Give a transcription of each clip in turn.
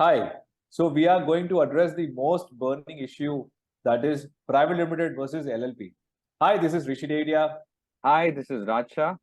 Hi. So we are going to address the most burning issue, that is private limited versus LLP. Hi, this is Rishi Dedia. Hi, this is Raj Shah.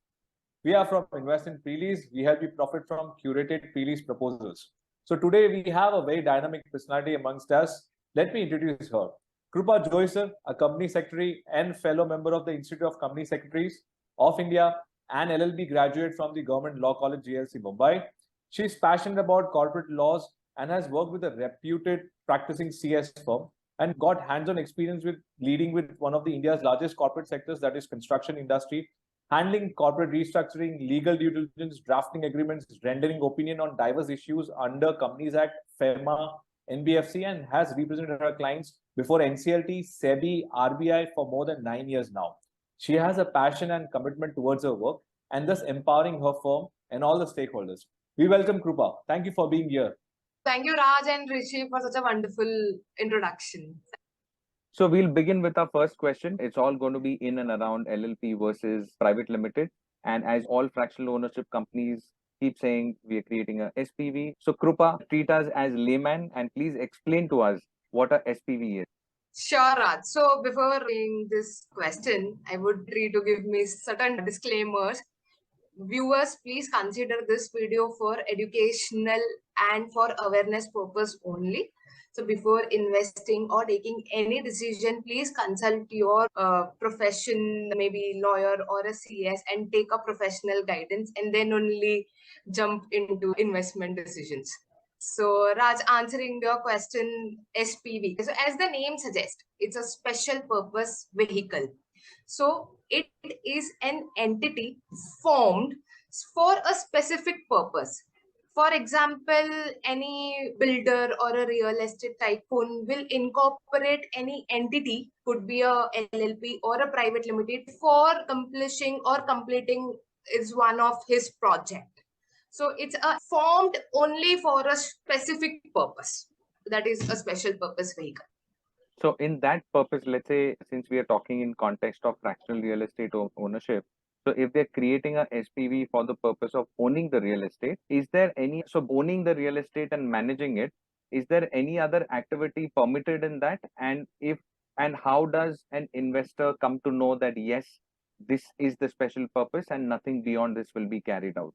We are from Invest in Pre-Leased. We help you profit from curated pre-lease proposals. So today we have a very dynamic personality amongst us. Let me introduce her. Krupa Joisar, a company secretary and fellow member of the Institute of Company Secretaries of India and LLB graduate from the Government Law College GLC Mumbai. She is passionate about corporate laws and has worked with a reputed practicing CS firm and got hands-on experience with leading with one of the India's largest corporate sectors, that is construction industry, handling corporate restructuring, legal due diligence, drafting agreements, rendering opinion on diverse issues under Companies Act, FEMA, NBFC, and has represented her clients before NCLT, SEBI, RBI for more than 9 years now. She has a passion and commitment towards her work and thus empowering her firm and all the stakeholders. We welcome Krupa. Thank you for being here. Thank you, Raj and Rishi, for such a wonderful introduction. So we'll begin with our first question. It's all going to be in and around LLP versus private limited. And as all fractional ownership companies keep saying, we are creating a SPV. So Krupa, treat us as layman and please explain to us what a SPV is. Sure, Raj. So before reading this question, I would try to give me certain disclaimers. Viewers, please consider this video for educational and for awareness purpose only. So before investing or taking any decision, please consult your profession, maybe lawyer or a CS, and take a professional guidance and then only jump into investment decisions. So Raj, answering your question, SPV. So as the name suggests, it's a special purpose vehicle. So it is an entity formed for a specific purpose. For example, any builder or a real estate tycoon will incorporate any entity, could be a LLP or a private limited, for accomplishing or completing is one of his project. So it's formed only for a specific purpose. That is a special purpose vehicle. So in that purpose, let's say, since we are talking in context of fractional real estate ownership, so if they're creating a SPV for the purpose of owning the real estate, is there any, so owning the real estate and managing it, is there any other activity permitted in that? And if, and how does an investor come to know that, yes, this is the special purpose and nothing beyond this will be carried out?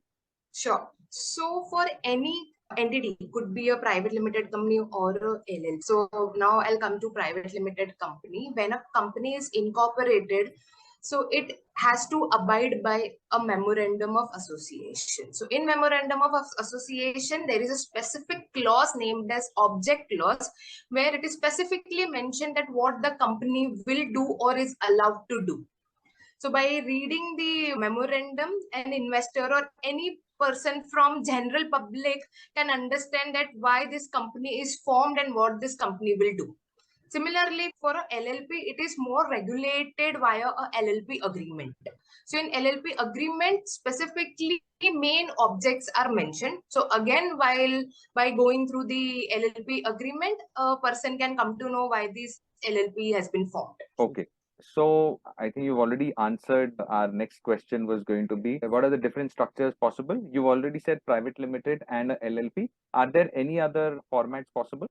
Sure. So for any entity, could be a private limited company or a LLC. So now I'll come to private limited company. When a company is incorporated, so it has to abide by a memorandum of association. So in memorandum of association, there is a specific clause named as object clause, where it is specifically mentioned that what the company will do or is allowed to do. So by reading the memorandum, an investor or any person from general public can understand that why this company is formed and what this company will do. Similarly, for a LLP, it is more regulated via a LLP agreement. So in LLP agreement, specifically main objects are mentioned. So again, while by going through the LLP agreement, a person can come to know why this LLP has been formed. Okay. So I think you've already answered. Our next question was going to be, what are the different structures possible? You've already said private limited and a LLP. Are there any other formats possible?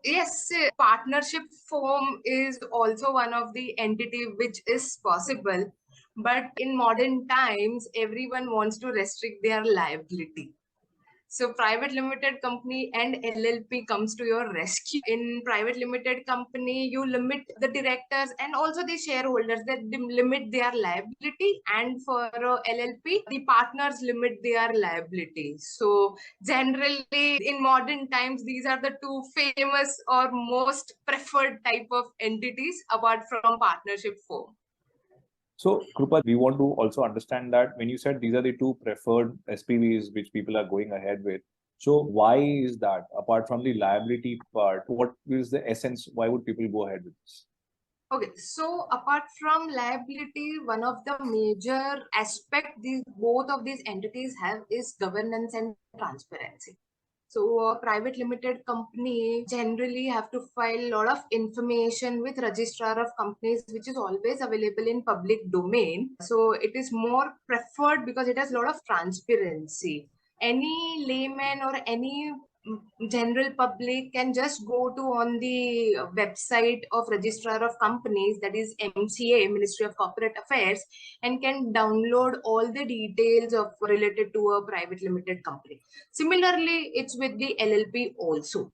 Yes, partnership form is also one of the entity which is possible. But in modern times, everyone wants to restrict their liability. So private limited company and LLP comes to your rescue. In private limited company, you limit the directors and also the shareholders that limit their liability. And for LLP, the partners limit their liability. So generally, in modern times, these are the two famous or most preferred type of entities apart from partnership form. So, Krupa, we want to also understand that when you said these are the two preferred SPVs which people are going ahead with, so why is that? Apart from the liability part, what is the essence? Why would people go ahead with this? Okay, so apart from liability, one of the major aspects both of these entities have is governance and transparency. So a private limited company generally have to file a lot of information with registrar of companies, which is always available in public domain. So it is more preferred because it has a lot of transparency. Any layman or any general public can just go to on the website of Registrar of Companies, that is MCA, Ministry of Corporate Affairs, and can download all the details of related to a private limited company. Similarly, it's with the LLP also.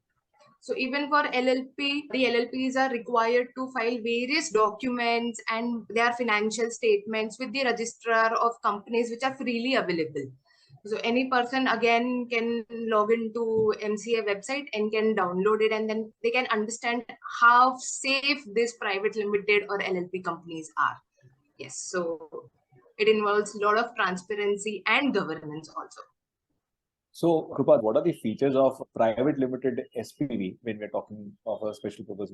So even for LLP, the LLPs are required to file various documents and their financial statements with the Registrar of Companies, which are freely available. So any person again can log into MCA website and can download it, and then they can understand how safe these private limited or LLP companies are. Yes, so it involves a lot of transparency and governance also. So, Krupa, what are the features of private limited SPV when we're talking of a special purpose?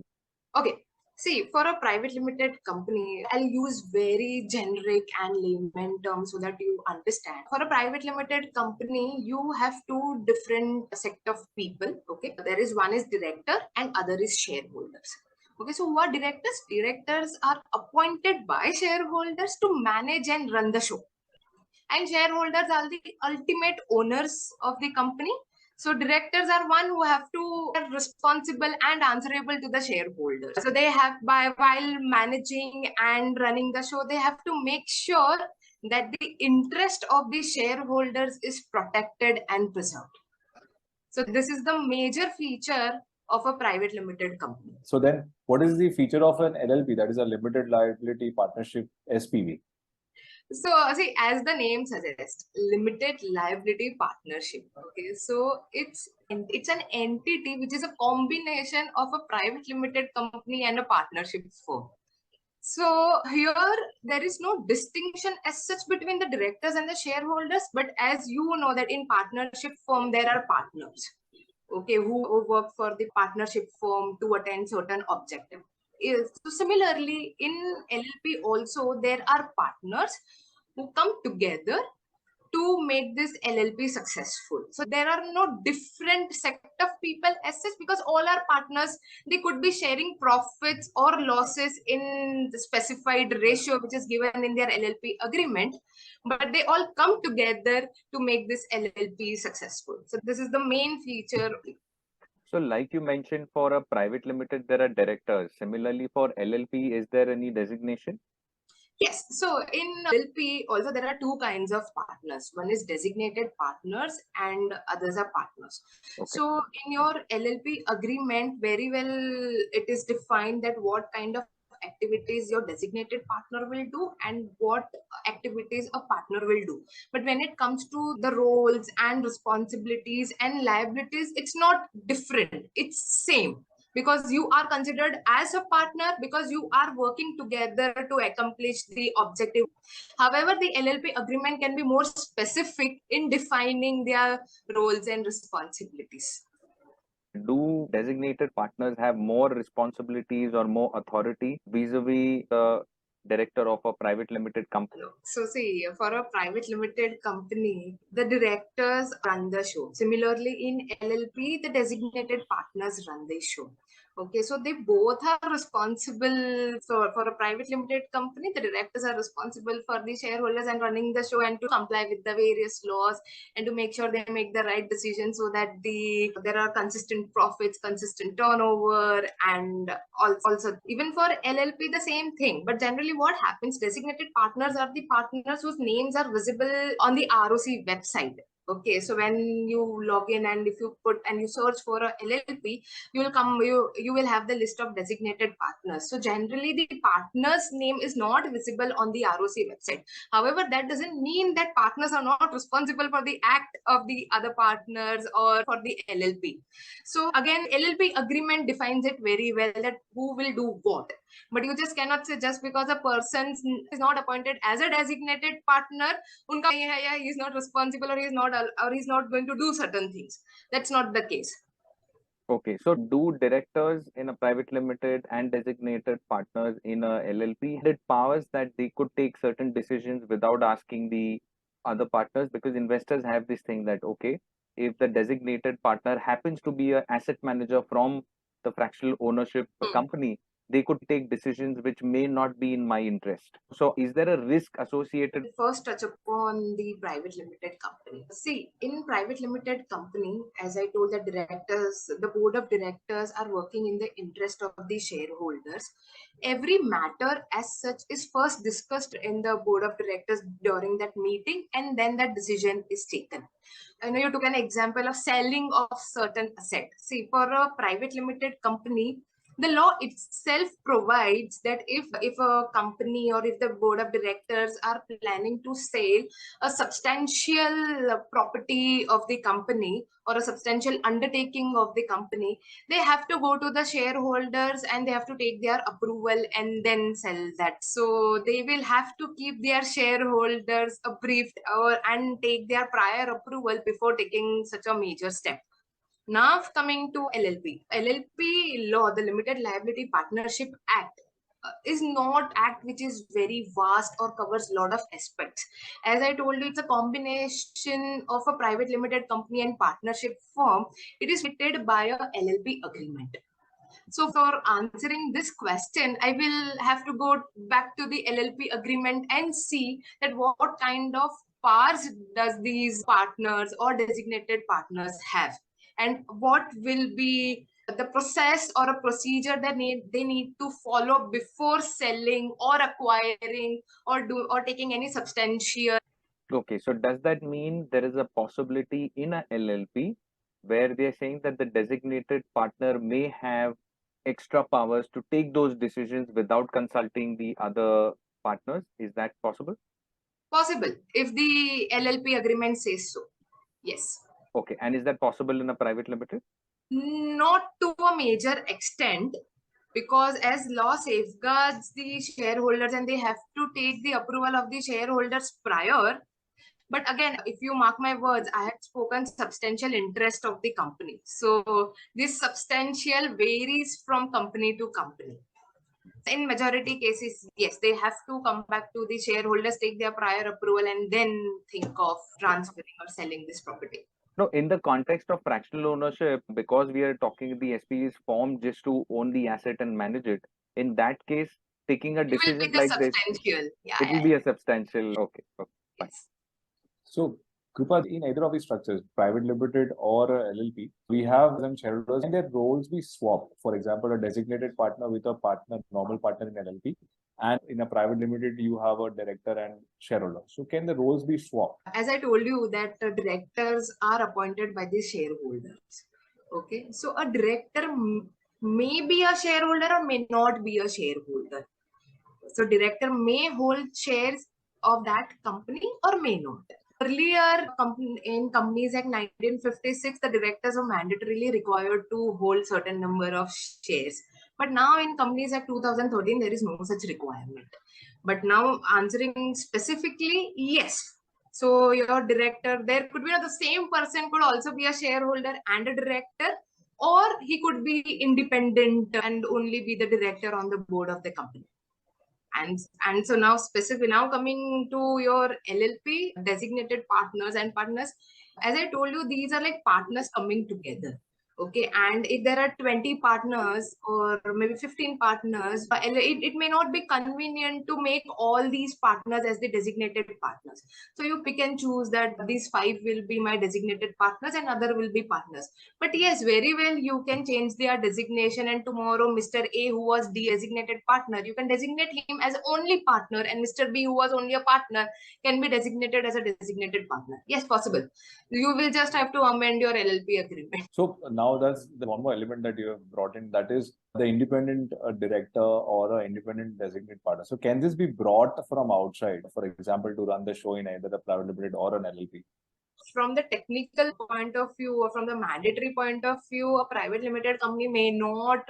Okay. See, for a private limited company, I'll use very generic and layman terms so that you understand. For a private limited company, you have two different set of people. Okay. There is one is director and other is shareholders. Okay. So what directors? Directors are appointed by shareholders to manage and run the show. And shareholders are the ultimate owners of the company. So directors are one who have to be responsible and answerable to the shareholders. So they have, while managing and running the show, they have to make sure that the interest of the shareholders is protected and preserved. So this is the major feature of a private limited company. So then what is the feature of an LLP, that is a Limited Liability Partnership SPV? So see, as the name suggests, limited liability partnership. Okay, so it's an entity which is a combination of a private limited company and a partnership firm. So here there is no distinction as such between the directors and the shareholders, but as you know that in partnership firm there are partners, okay, who work for the partnership firm to attain certain objective. So similarly, in LLP also there are partners who come together to make this LLP successful. So there are no different set of people as such, because all are partners. They could be sharing profits or losses in the specified ratio which is given in their LLP agreement, but they all come together to make this LLP successful. So this is the main feature. So like you mentioned, for a private limited, there are directors. Similarly, for LLP, is there any designation? Yes. So in LLP also there are two kinds of partners. One is designated partners and others are partners. Okay. So in your LLP agreement, very well it is defined that what kind of activities your designated partner will do and what activities a partner will do. But when it comes to the roles and responsibilities and liabilities, it's not different. It's same. Because you are considered as a partner, because you are working together to accomplish the objective. However, the LLP agreement can be more specific in defining their roles and responsibilities. Do designated partners have more responsibilities or more authority vis-a-vis the director of a private limited company? So see, for a private limited company, the directors run the show. Similarly, in LLP, the designated partners run the show. Okay, so they both are responsible for a private limited company. The directors are responsible for the shareholders and running the show and to comply with the various laws and to make sure they make the right decision so that there are consistent profits, consistent turnover, and also even for LLP the same thing. But generally what happens, designated partners are the partners whose names are visible on the ROC website. Okay, so when you log in and if you put and you search for a LLP, you will have the list of designated partners. So generally the partner's name is not visible on the ROC website. However, that doesn't mean that partners are not responsible for the act of the other partners or for the LLP. So again, LLP agreement defines it very well that who will do what. But you just cannot say just because a person is not appointed as a designated partner, he is not responsible or he is not going to do certain things. That's not the case. Okay, so do directors in a private limited and designated partners in a LLP had powers that they could take certain decisions without asking the other partners? Because investors have this thing that, okay, if the designated partner happens to be an asset manager from the fractional ownership company, they could take decisions which may not be in my interest. So is there a risk associated? First touch upon the private limited company. See, in private limited company, as I told, the board of directors are working in the interest of the shareholders. Every matter as such is first discussed in the board of directors during that meeting, and then that decision is taken. I know you took an example of selling of certain asset. See, for a private limited company, the law itself provides that if a company or if the board of directors are planning to sell a substantial property of the company or a substantial undertaking of the company, they have to go to the shareholders and they have to take their approval and then sell that. So they will have to keep their shareholders briefed and take their prior approval before taking such a major step. Now coming to LLP law, the Limited Liability Partnership Act is not act which is very vast or covers a lot of aspects. As I told you, it's a combination of a private limited company and partnership firm. It is fitted by a LLP agreement. So for answering this question, I will have to go back to the LLP agreement and see that what kind of powers does these partners or designated partners have, and what will be the process or a procedure that they need to follow before selling or acquiring or taking any substantial. Okay, so does that mean there is a possibility in a LLP where they are saying that the designated partner may have extra powers to take those decisions without consulting the other partners? Is that possible? Possible if the LLP agreement says so. Yes. Okay, and is that possible in a private limited? Not to a major extent, because as law safeguards the shareholders and they have to take the approval of the shareholders prior. But again, if you mark my words, I had spoken substantial interest of the company. So this substantial varies from company to company. In majority cases, yes, they have to come back to the shareholders, take their prior approval, and then think of transferring or selling this property. No, in the context of fractional ownership, because we are talking the SPVs formed just to own the asset and manage it, in that case, taking a decision like this, it will be a substantial. Okay. Yes. So, Krupa, in either of these structures, private limited or LLP, we have them shareholders and their roles be swapped. For example, a designated partner with a partner, normal partner in LLP, and in a private limited, you have a director and shareholder. So, can the roles be swapped? As I told you, that directors are appointed by the shareholders. Okay, so a director may be a shareholder or may not be a shareholder. So director may hold shares of that company or may not. Earlier, in Companies Act 1956, the directors were mandatorily required to hold certain number of shares. But now in Companies Act 2013, there is no such requirement. But now answering specifically, yes. So your director, there could be the same person could also be a shareholder and a director, or he could be independent and only be the director on the board of the company. And so now coming to your LLP, designated partners and partners, as I told you, these are like partners coming together. Okay, and if there are 20 partners or maybe 15 partners, it may not be convenient to make all these partners as the designated partners. So you pick and choose that these 5 will be my designated partners and other will be partners. But yes, very well, you can change their designation, and tomorrow Mr. A, who was designated partner, you can designate him as only partner, and Mr. B, who was only a partner, can be designated as a designated partner. Yes, possible. You will just have to amend your LLP agreement. So now that's the one more element that you have brought in, that is the independent director or an independent designated partner. So can this be brought from outside, for example, to run the show in either a private limited or an LLP? From the technical point of view or from the mandatory point of view, a private limited company may not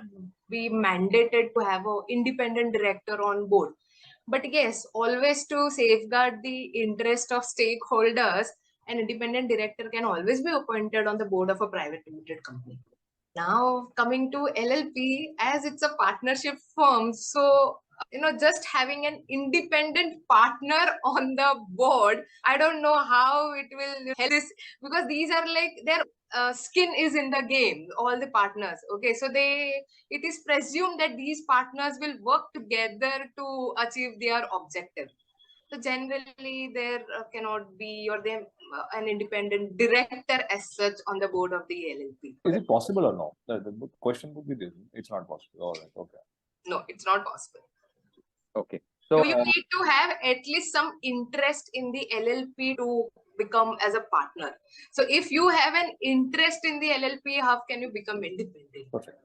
be mandated to have an independent director on board. But yes, always to safeguard the interest of stakeholders, an independent director can always be appointed on the board of a private limited company. Now coming to LLP, as it's a partnership firm, so just having an independent partner on the board, I don't know how it will help this, because these are like their skin is in the game, all the partners. Okay, so it is presumed that these partners will work together to achieve their objective. So generally, there cannot be or there an independent director as such on the board of the LLP. Is it possible or no? The question would be this. It's not possible. All right. Okay. No, it's not possible. Okay. So you need to have at least some interest in the LLP to become as a partner. So if you have an interest in the LLP, how can you become independent? Perfect.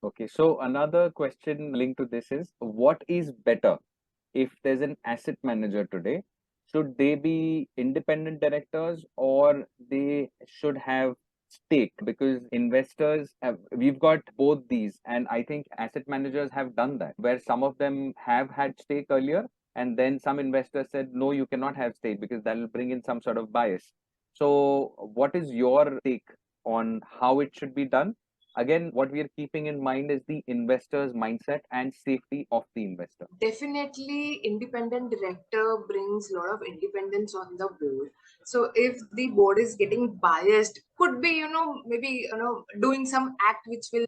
okay. So another question linked to this is, what is better if there's an asset manager today? Should they be independent directors or they should have stake? Because investors we've got both these, and I think asset managers have done that, where some of them have had stake earlier, and then some investors said, no, you cannot have stake because that will bring in some sort of bias. So what is your take on how it should be done? Again, what we are keeping in mind is the investor's mindset and safety of the investor. Definitely, independent director brings a lot of independence on the board. So if the board is getting biased, could be, maybe, doing some act which will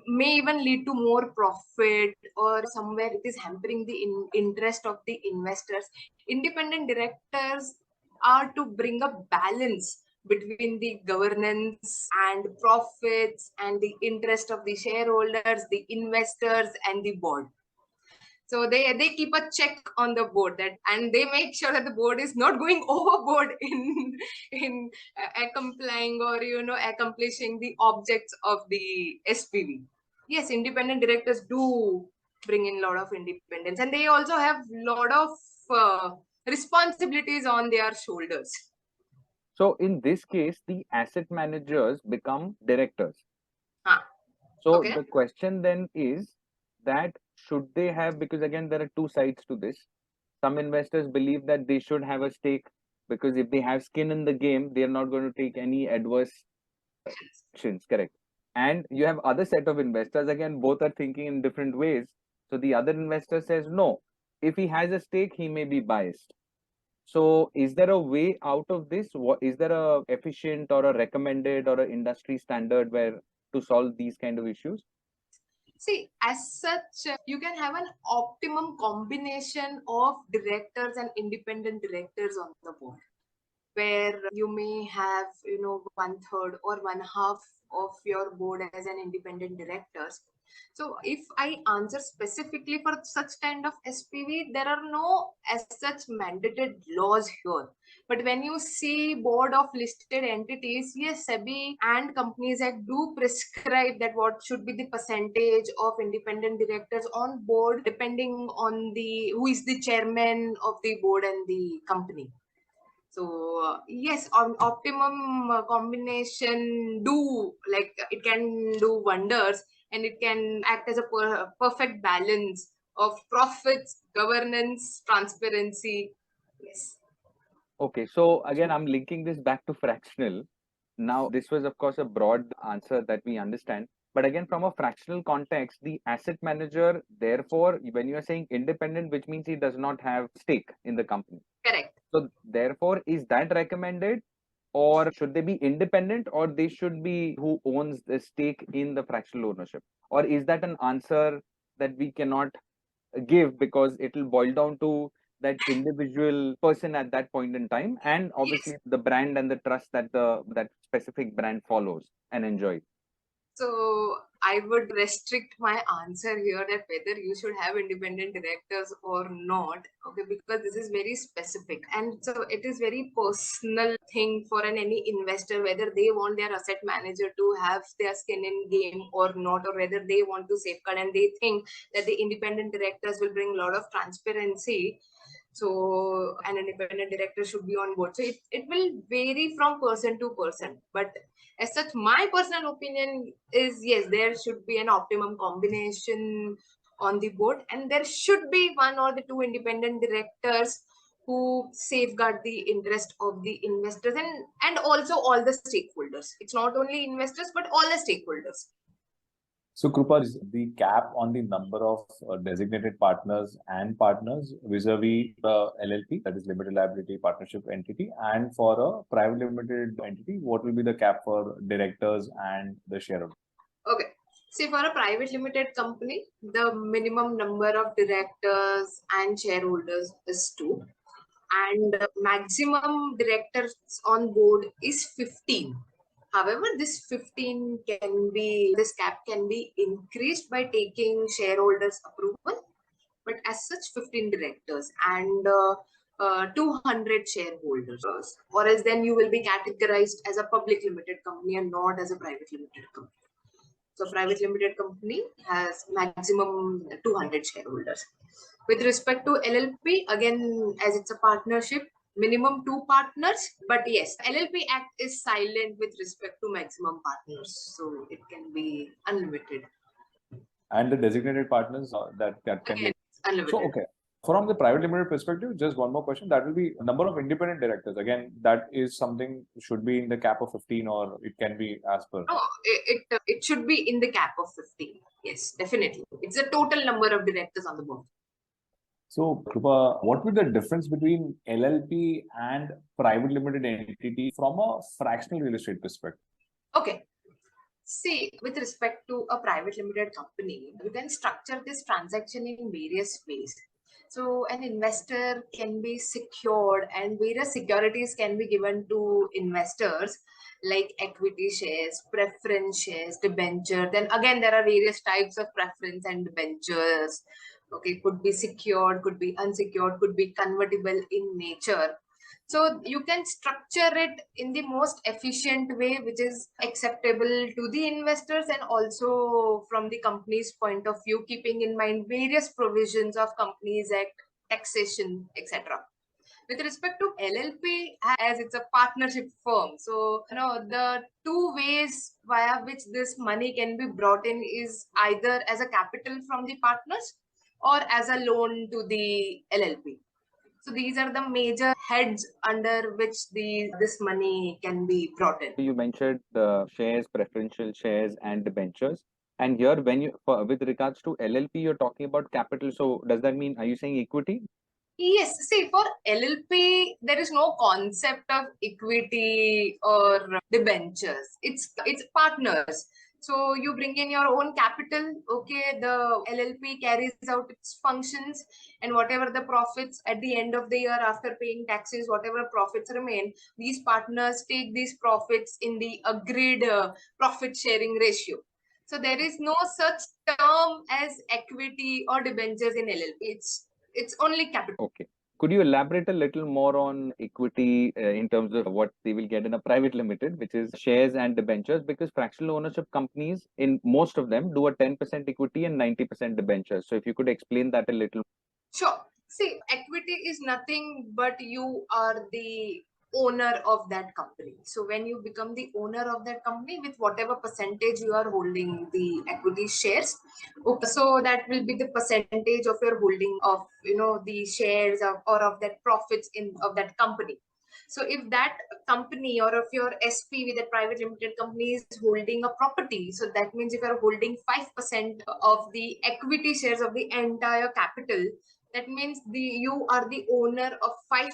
may even lead to more profit, or somewhere it is hampering the interest of the investors. Independent directors are to bring a balance between the governance and profits and the interest of the shareholders, the investors, and the board. So they keep a check on the board, that, and they make sure that the board is not going overboard in complying or accomplishing the objects of the SPV. Yes, independent directors do bring in a lot of independence, and they also have a lot of responsibilities on their shoulders. So in this case, the asset managers become directors. So Okay. the question then is that should they have, because again, there are two sides to this. Some investors believe that they should have a stake because if they have skin in the game, they are not going to take any adverse actions, correct? And you have other set of investors, again, both are thinking in different ways. So the other investor says, no, if he has a stake, he may be biased. So is there a way out of this? What is there a efficient or a recommended or an industry standard where to solve these kind of issues? See, as such, you can have an optimum combination of directors and independent directors on the board, where you may have, 1/3 or 1/2 of your board as an independent directors. So if I answer specifically for such kind of SPV, there are no as such mandated laws here. But when you see board of listed entities, yes, SEBI and Companies Act do prescribe that what should be the percentage of independent directors on board, depending on who is the chairman of the board and the company. So yes, optimum combination it can do wonders, and it can act as a perfect balance of profits, governance, transparency. Yes. Okay, so again, I'm linking this back to fractional. Now, this was, of course, a broad answer that we understand. But again, from a fractional context, the asset manager, therefore, when you are saying independent, which means he does not have stake in the company. Correct. So, therefore, is that recommended? Or should they be independent, or they should be who owns the stake in the fractional ownership? Or is that an answer that we cannot give because it will boil down to that individual person at that point in time, and obviously the brand and the trust that that specific brand follows and enjoys? So I would restrict my answer here that whether you should have independent directors or not, okay, because this is very specific. And so it is very personal thing for any investor, whether they want their asset manager to have their skin in game or not, or whether they want to safeguard and they think that the independent directors will bring a lot of transparency. So an independent director should be on board. So it will vary from person to person. But as such, my personal opinion is yes, there should be an optimum combination on the board, and there should be one or the two independent directors who safeguard the interest of the investors and also all the stakeholders. It's not only investors, but all the stakeholders. So, Krupa, is the cap on the number of designated partners and partners vis-a-vis the LLP, that is Limited Liability Partnership entity, and for a private limited entity, what will be the cap for directors and the shareholders? Okay. See, for a private limited company, the minimum number of directors and shareholders is 2. And maximum directors on board is 15. However, this cap can be increased by taking shareholders approval, but as such 15 directors and 200 shareholders, or else then you will be categorized as a public limited company and not as a private limited company. So private limited company has maximum 200 shareholders. With respect to LLP, again, as it's a partnership, minimum 2 partners. But yes, LLP Act is silent with respect to maximum partners. So it can be unlimited. And the designated partners that can Again, be unlimited. So, okay. From the private limited perspective, just one more question. That will be number of independent directors. Again, that is something should be in the cap of 15, or it can be as per. No, it should be in the cap of 15. Yes, definitely. It's the total number of directors on the board. So, Krupa, what would the difference between LLP and private limited entity from a fractional real estate perspective? Okay. See, with respect to a private limited company, you can structure this transaction in various ways. So an investor can be secured and various securities can be given to investors like equity shares, preference shares, debenture. Then again, there are various types of preference and debentures. Okay, could be secured, could be unsecured, could be convertible in nature. So you can structure it in the most efficient way, which is acceptable to the investors and also from the company's point of view, keeping in mind various provisions of Companies Act, taxation, etc. With respect to LLP, as it's a partnership firm, so the 2 ways via which this money can be brought in is either as a capital from the partners or as a loan to the LLP. So these are the major heads under which this money can be brought in. You mentioned the shares, preferential shares, and debentures. And here, with regards to LLP, you're talking about capital. So does that mean, are you saying equity? Yes. See, for LLP, there is no concept of equity or debentures. It's partners. So you bring in your own capital, okay, the LLP carries out its functions, and whatever the profits at the end of the year after paying taxes, whatever profits remain, these partners take these profits in the agreed profit sharing ratio. So there is no such term as equity or debentures in LLP. It's only capital. Okay. Could you elaborate a little more on equity in terms of what they will get in a private limited, which is shares and debentures? Because fractional ownership companies, in most of them, do a 10% equity and 90% debentures. So if you could explain that a little. Sure. See, equity is nothing but you are the owner of that company. So when you become the owner of that company, with whatever percentage you are holding the equity shares, okay, so that will be the percentage of your holding of the shares or of that profits of that company. So if that company or if your SPV, that private limited company, is holding a property, so that means if you are holding 5% of the equity shares of the entire capital, that means you are the owner of 5%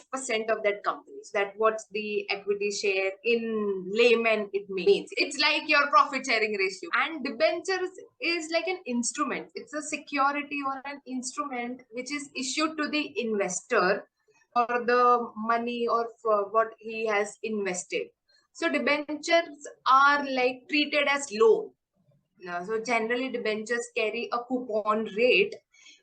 of that company. So that's what the equity share in layman it means. It's like your profit sharing ratio. And debentures is like an instrument. It's a security or an instrument which is issued to the investor for the money or for what he has invested. So debentures are like treated as loan. So generally debentures carry a coupon rate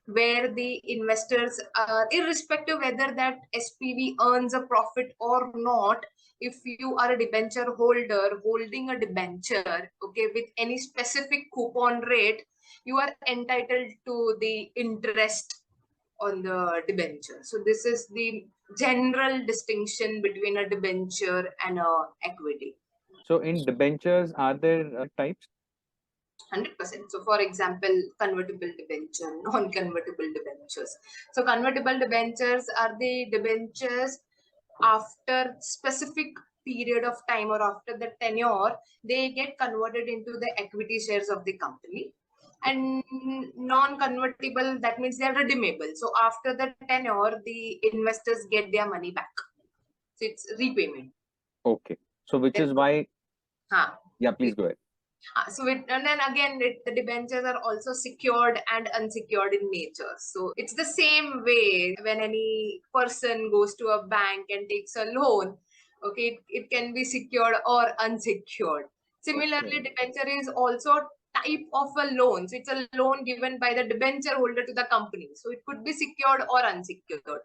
where the investors are, irrespective whether that SPV earns a profit or not, if you are a debenture holder holding a debenture, okay, with any specific coupon rate, you are entitled to the interest on the debenture. So this is the general distinction between a debenture and a equity. So in debentures, are there types? 100%. So for example, convertible debenture, non-convertible debentures. So convertible debentures are the debentures after specific period of time or after the tenure, they get converted into the equity shares of the company. And non-convertible, that means they are redeemable. So after the tenure, the investors get their money back. So it's repayment. Okay. So which is why, yeah, please go ahead. And then again, the debentures are also secured and unsecured in nature. So it's the same way when any person goes to a bank and takes a loan. Okay, it can be secured or unsecured. Similarly, debenture is also a type of a loan. So it's a loan given by the debenture holder to the company. So it could be secured or unsecured.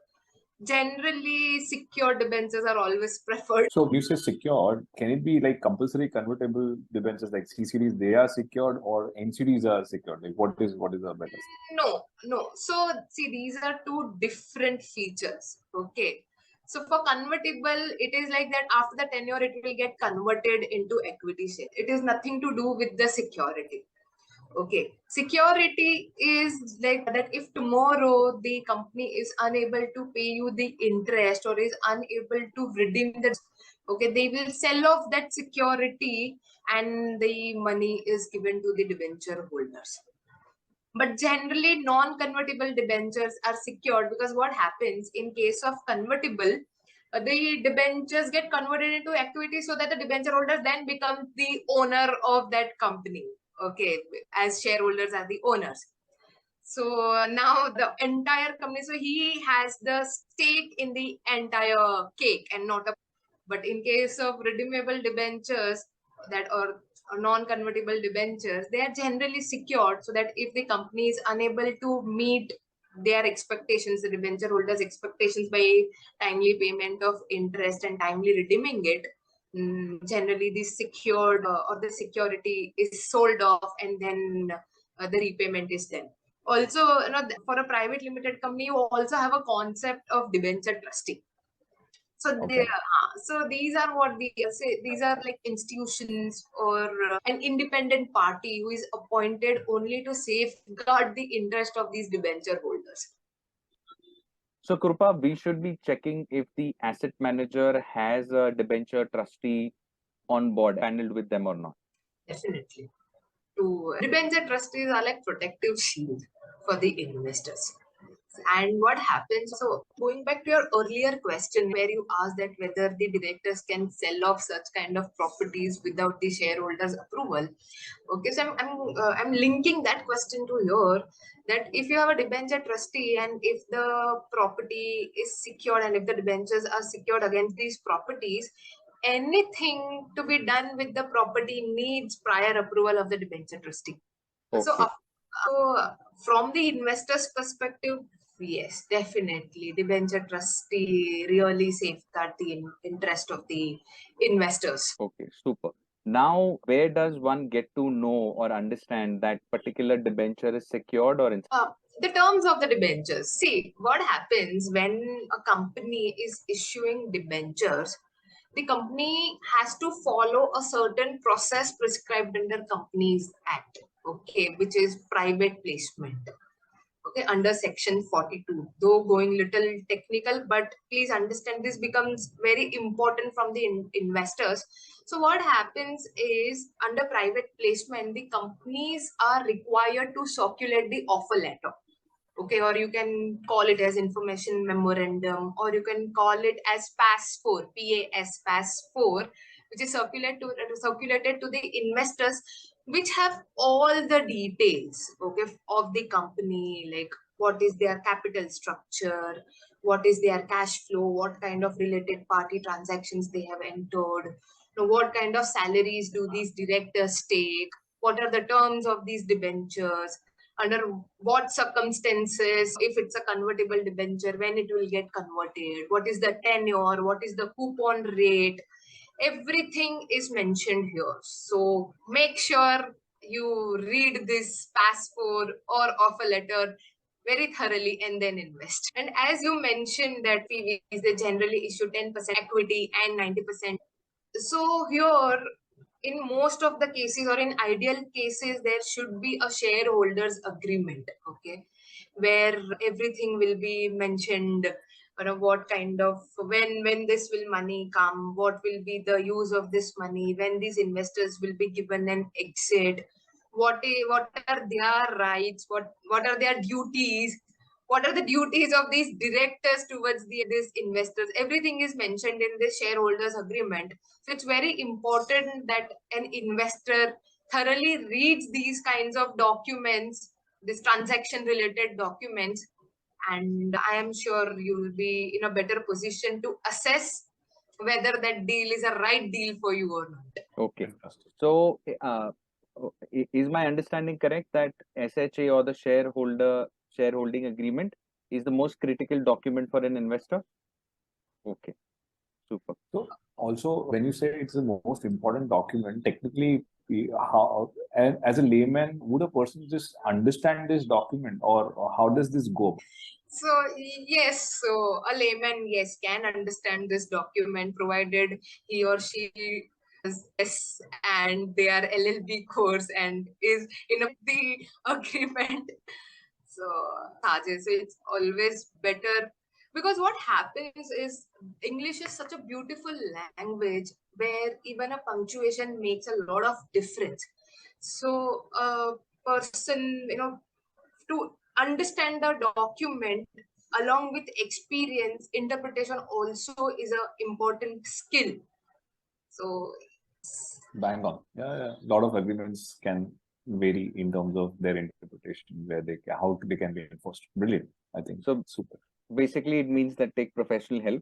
Generally, secured debentures are always preferred. So when you say secured, can it be like compulsory convertible debentures like CCDs, they are secured, or NCDs are secured? Like what is the better? No. So see, these are two different features. Okay. So for convertible, it is like that after the tenure, it will get converted into equity share. It is nothing to do with the security. Okay. Security is like that if tomorrow the company is unable to pay you the interest or is unable to redeem the, okay, they will sell off that security and the money is given to the debenture holders. But generally, non-convertible debentures are secured because what happens in case of convertible, the debentures get converted into equity so that the debenture holders then become the owner of that company. Okay, as shareholders are the owners. So now the entire company, so he has the stake in the entire cake and not a. But in case of redeemable debentures that or non-convertible debentures, they are generally secured so that if the company is unable to meet their expectations, the debenture holders' expectations by timely payment of interest and timely redeeming it, generally the secured or the security is sold off and then the repayment is done. Also, for a private limited company, you also have a concept of debenture trustee. So so these are what these are like institutions or an independent party who is appointed only to safeguard the interest of these debenture holders. So Krupa, we should be checking if the asset manager has a debenture trustee on board, handled with them or not. Definitely. Debenture trustees are like protective shield for the investors. And what happens, so going back to your earlier question where you asked that whether the directors can sell off such kind of properties without the shareholders approval. Okay, so I'm linking that question to here, that if you have a debenture trustee and if the property is secured and if the debentures are secured against these properties, anything to be done with the property needs prior approval of the debenture trustee. Okay. So from the investor's perspective, yes, definitely. Debenture trustee really safeguard the interest of the investors. Okay, super. Now, where does one get to know or understand that particular debenture is secured or the terms of the debentures. See, what happens when a company is issuing debentures, the company has to follow a certain process prescribed under Companies Act, okay, which is private placement. Okay, under section 42, though going little technical, but please understand this becomes very important from the investors. So what happens is under private placement, the companies are required to circulate the offer letter. Okay, or you can call it as information memorandum, or you can call it as PAS4, PAS4, which is circulated to the investors, which have all the details, okay, of the company, like what is their capital structure, what is their cash flow, what kind of related party transactions they have entered, what kind of salaries do these directors take, what are the terms of these debentures, under what circumstances, if it's a convertible debenture, when it will get converted, what is the tenure, what is the coupon rate, everything is mentioned here. So make sure you read this PAS4 or offer letter very thoroughly and then invest. And as you mentioned that SPVs, they generally issue 10% equity and 90%. So here, in most of the cases or in ideal cases, there should be a shareholders agreement, okay, where everything will be mentioned, what kind of, when this will money come, what will be the use of this money, when these investors will be given an exit, what are their rights, what are their duties, what are the duties of these directors towards these investors. Everything is mentioned in this shareholders agreement. So it's very important that an investor thoroughly reads these kinds of documents, this transaction related documents, and I am sure you will be in a better position to assess whether that deal is a right deal for you or not. Okay. So, is my understanding correct that SHA or the shareholding agreement is the most critical document for an investor? Okay, super. So also, when you say it's the most important document, technically, how, as a layman, would a person just understand this document, or how does this go? So yes, so a layman, yes, can understand this document provided he or she is and they are LLB course and is in the agreement. So it's always better, because what happens is English is such a beautiful language where even a punctuation makes a lot of difference. So a person, to understand the document along with experience, interpretation also is an important skill. So Bang on. Yeah. A lot of agreements can vary in terms of their interpretation, how they can be enforced. Brilliant. I think so. Super. Basically, it means that take professional help.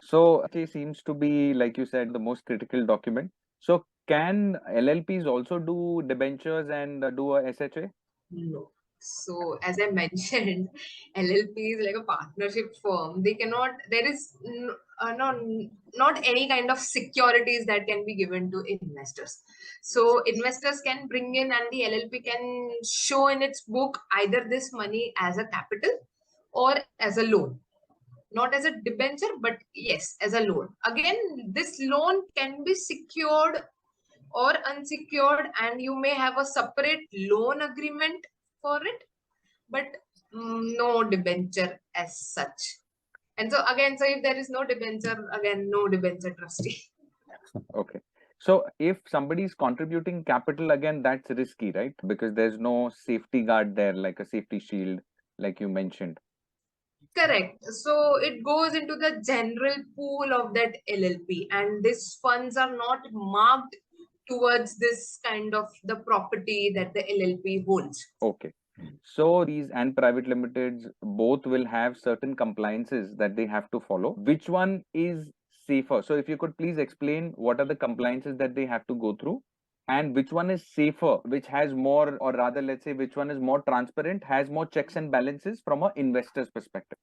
So it seems to be, like you said, the most critical document. So can LLPs also do debentures and do a SHA? no. So as I mentioned, LLP is like a partnership firm. They cannot. There is not any kind of securities that can be given to investors. So investors can bring in, and the LLP can show in its book either this money as a capital or as a loan. Not as a debenture, but yes, as a loan. Again, this loan can be secured or unsecured, and you may have a separate loan agreement for it, but no debenture as such. And so again, so if there is no debenture, again, no debenture trustee. Okay. So if somebody is contributing capital, again, that's risky, right? Because there's no safety guard there, like a safety shield, like you mentioned. Correct. So it goes into the general pool of that LLP, and these funds are not marked towards this kind of the property that the LLP holds. Okay. So these and private limiteds both will have certain compliances that they have to follow. Which one is safer? So if you could please explain what are the compliances that they have to go through, and which one is safer, which has more, or rather, let's say, which one is more transparent, has more checks and balances from an investor's perspective.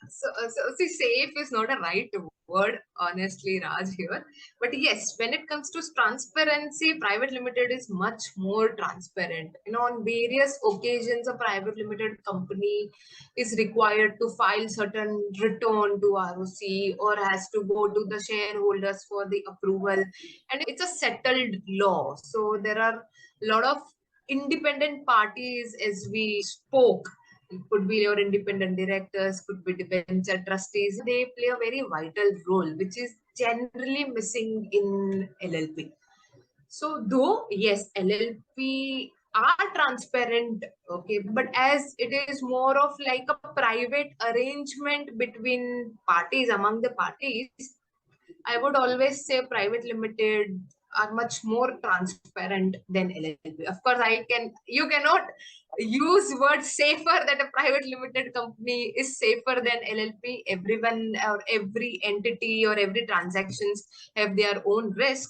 So see, safe is not a right word, honestly, Raj, here. But yes, when it comes to transparency, private limited is much more transparent. On various occasions, a private limited company is required to file certain return to ROC or has to go to the shareholders for the approval. And it's a settled law. So there are a lot of independent parties, as we spoke. It could be your independent directors, could be debenture trustees. They play a very vital role, which is generally missing in LLP. So though, yes, LLP are transparent, okay, but as it is more of like a private arrangement between parties, among the parties, I would always say private limited are much more transparent than LLP. Of course, you cannot use word safer, that a private limited company is safer than LLP. Everyone or every entity or every transactions have their own risk.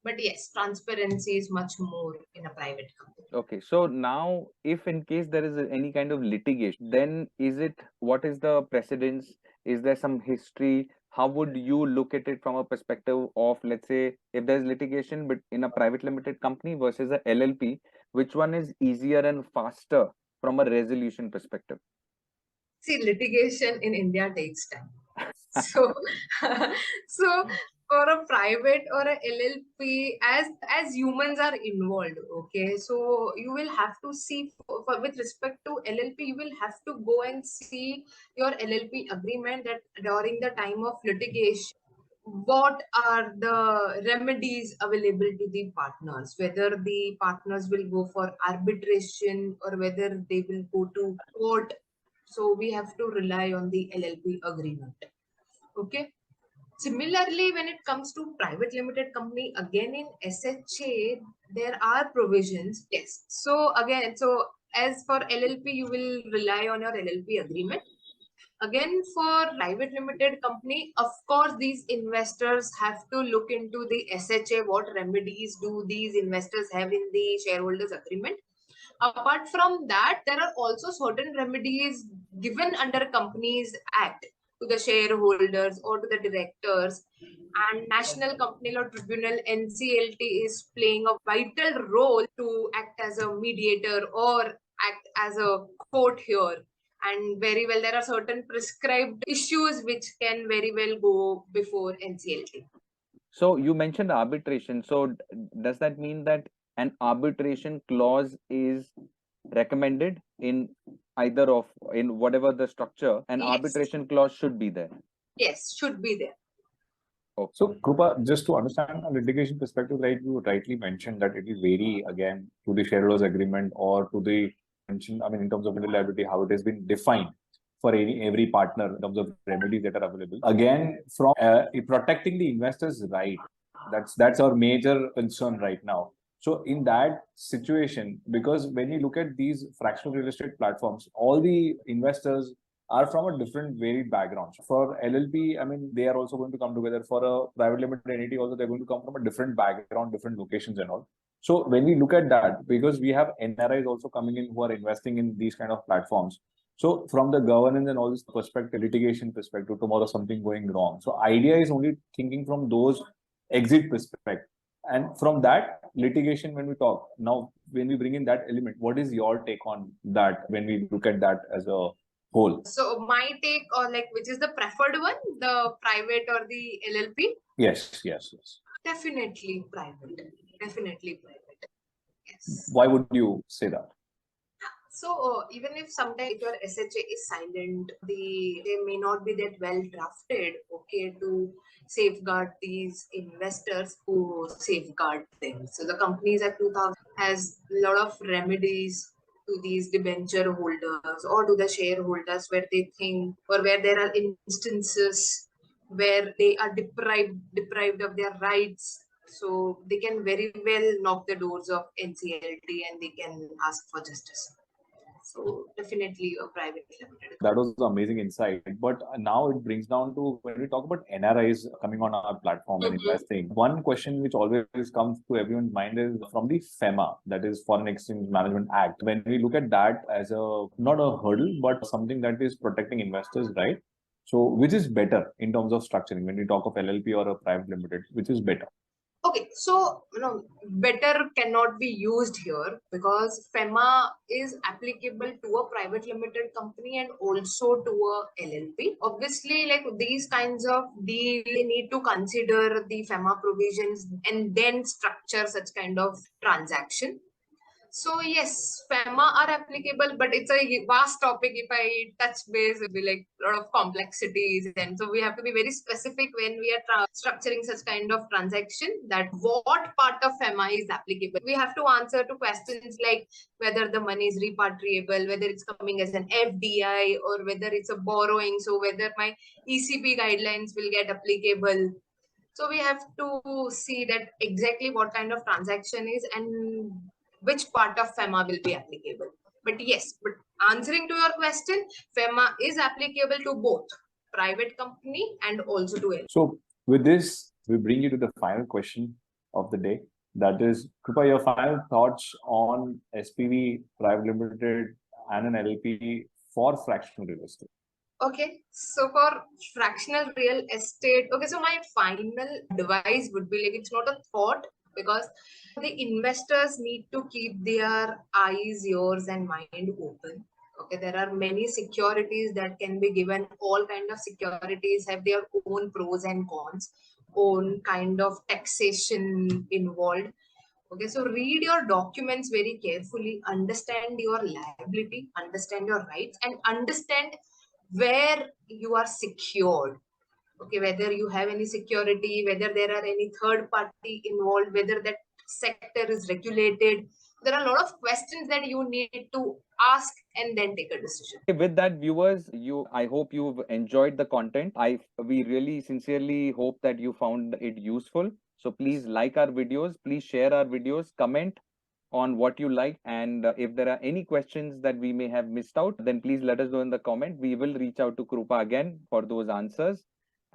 But yes, transparency is much more in a private company. Okay, so now if in case there is any kind of litigation, then what is the precedence? Is there some history? How would you look at it from a perspective of, let's say, if there's litigation but in a private limited company versus a LLP, which one is easier and faster from a resolution perspective? See, litigation in India takes time. So, so for a private or a LLP, as humans are involved, okay, so you will have to see with respect to LLP, you will have to go and see your LLP agreement that during the time of litigation, what are the remedies available to the partners, whether the partners will go for arbitration or whether they will go to court. So we have to rely on the LLP agreement. Okay. Similarly, when it comes to private limited company, again in SHA, there are provisions. Yes. So again, so as for LLP, you will rely on your LLP agreement. Again, for private limited company, of course, these investors have to look into the SHA. What remedies do these investors have in the shareholders agreement? Apart from that, there are also certain remedies given under Companies Act to the shareholders or to the directors. And National Company Law Tribunal NCLT is playing a vital role to act as a mediator or act as a court here. And very well, there are certain prescribed issues which can very well go before NCLT. So you mentioned arbitration. So does that mean that an arbitration clause is recommended in either of, in whatever the structure, an Yes. arbitration clause should be there? Yes, should be there. Okay. So, Krupa, just to understand a litigation perspective, right, you rightly mentioned that it will vary again to the shareholders agreement or to the mention, I mean, in terms of limited liability, how it has been defined for every partner in terms of remedies that are available. Again, from protecting the investors' right, that's our major concern right now. So in that situation, because when you look at these fractional real estate platforms, all the investors are from a different varied backgrounds. For LLP, I mean, they are also going to come together. For a private limited entity, also they're going to come from a different background, different locations and all. So when we look at that, because we have NRIs also coming in who are investing in these kind of platforms. So from the governance and all this perspective, litigation perspective, tomorrow something going wrong. So idea is only thinking from those exit perspective. And from that litigation, when we talk now, when we bring in that element, what is your take on that when we look at that as a whole? So my take on like which is the preferred one, the private or the LLP? Yes. Definitely private. Definitely private. Yes. Why would you say that? So even if sometimes your SHA is silent, they may not be that well drafted, okay, to safeguard these investors who safeguard them. So the Companies Act 2000 has a lot of remedies to these debenture holders or to the shareholders where they think or where there are instances where they are deprived of their rights. So they can very well knock the doors of NCLT and they can ask for justice. So definitely a private limited. That was amazing insight. But now it brings down to when we talk about NRIs coming on our platform and investing. One question which always comes to everyone's mind is from the FEMA, that is Foreign Exchange Management Act. When we look at that as a not a hurdle, but something that is protecting investors, right? So which is better in terms of structuring when we talk of LLP or a private limited, which is better? Okay, so better cannot be used here because FEMA is applicable to a private limited company and also to a LLP. Obviously, like these kinds of deal, they need to consider the FEMA provisions and then structure such kind of transaction. So yes, FEMA are applicable, but it's a vast topic. If I touch base, it will be like a lot of complexities. And so we have to be very specific when we are structuring such kind of transaction that what part of FEMA is applicable. We have to answer to questions like whether the money is repatriable, whether it's coming as an FDI or whether it's a borrowing. So whether my ECB guidelines will get applicable. So we have to see that exactly what kind of transaction is and which part of FEMA will be applicable. But yes, but answering to your question, FEMA is applicable to both private company and also to LLP. So with this, we bring you to the final question of the day. That is, Krupa, your final thoughts on SPV, private limited, and an LLP for fractional real estate. Okay, so for fractional real estate, okay, so my final advice would be like it's not a thought because the investors need to keep their eyes, ears, and mind open. Okay, there are many securities that can be given. All kind of securities have their own pros and cons, own kind of taxation involved. Okay, so read your documents very carefully, understand your liability, understand your rights, and understand where you are secured. Okay, whether you have any security, whether there are any third party involved, whether that sector is regulated. There are a lot of questions that you need to ask and then take a decision. With that, viewers, I hope you've enjoyed the content. We really sincerely hope that you found it useful. So please like our videos, please share our videos, comment on what you like, and if there are any questions that we may have missed out, then please let us know in the comment. We will reach out to Krupa again for those answers.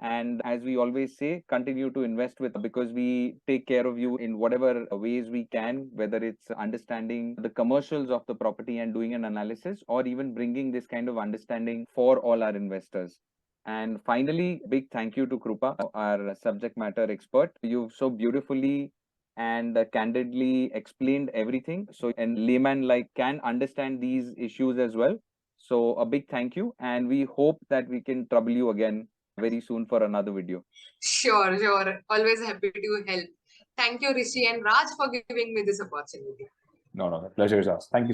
And as we always say, continue to invest with, because we take care of you in whatever ways we can, whether it's understanding the commercials of the property and doing an analysis, or even bringing this kind of understanding for all our investors. And finally, big thank you to Krupa, our subject matter expert. You've so beautifully and candidly explained everything, so and layman like can understand these issues as well. So a big thank you, and we hope that we can trouble you again very soon for another video. Sure. Always happy to help. Thank you, Rishi and Raj, for giving me this opportunity. No, the pleasure is ours. Thank you.